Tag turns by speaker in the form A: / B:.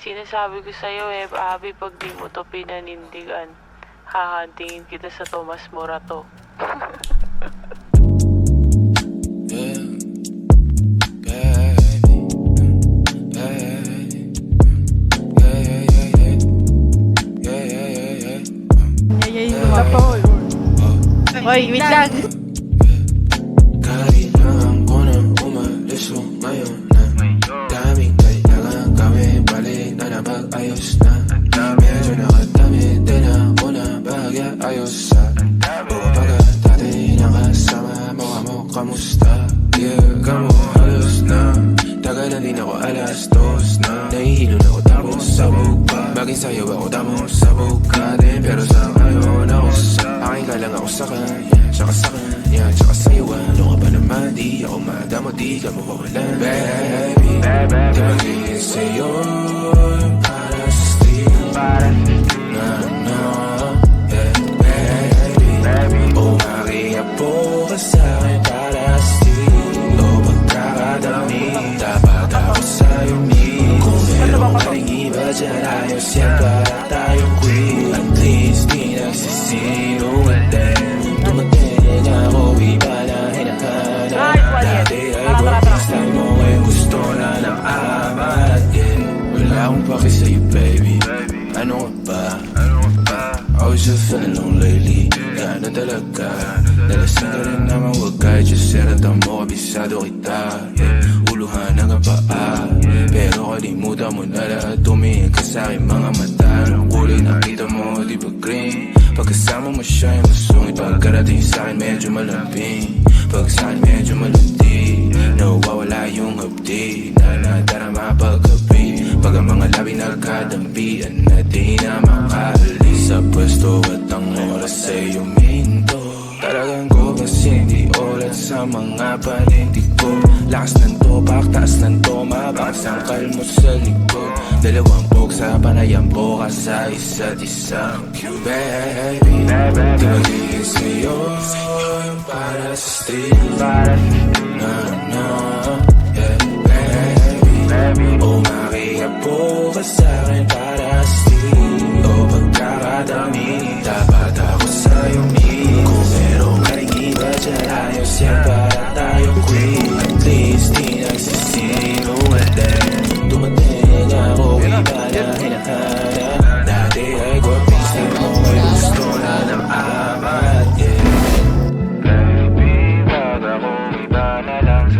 A: Sinasabi ko sa'yo Abby, pag di mo to pinanindigan, hahantingin kita sa Tomas Morato.
B: Oy, wait lang.
C: Kailangan ko nang umalis ngayon na daming kailangan gawin, balik na na mag-ayos na. Medyo nakadamit din ako na bagay, ayos sa baga dati nakasama mo, kamusta? Yeah, kamo halos na tagal na din ako, alas 2 na nahihilo na ako, tapos sabog pa maging sayo ako, tapos sabog ka din. Pero sa ngayon ako sa akin ka lang, ako sa kanya, tsaka sa kanya, tsaka sa'yo. Ano ka ba naman, di ako madamo, di ka mawawalan. Baby, di magiging sa'yo para sa street, na na, baby. O makiapo ka sa'kin para sa street, o magkakadami, dapat ako sa'yo ni. Kung meron ka rin iba dyan, ayos yan para tayo queen. At least di nagsisinungaling. Dumating ako, iba na hinahanap. Dati ay worthless time mo, ngayon gusto na ng amat. Wala akong paki sa'yo, baby. Ano ka ba? I was just feeling low lately. Ganun talaga. Nalasing ka rin naman, wag kahit just seratan mo, kabisado kita. Uluhan ang kapaa, pero kalimutan mo na lahat. Tumingin ka sa'kin mga mata, ang kulay nakita mo, di ba green? Pagkasama mo siya yung masungit, pagkarating sa'kin medyo malambing. Pag sa'kin medyo malandi, nawawala yung hapdi na nadarama paggabi. Pag ang mga labi nagkadampian na di na makaalis sa pwesto at ang oras ay uminto. Talagang ko kasi hindi ulat sa mga panindig ko. Lakas ng topak, taas ng toma, bakas ang kalmot sa likod. Dalawang pog sa panayang boka sa isa't isa. Baby, di magiging sa'yo para sa street, na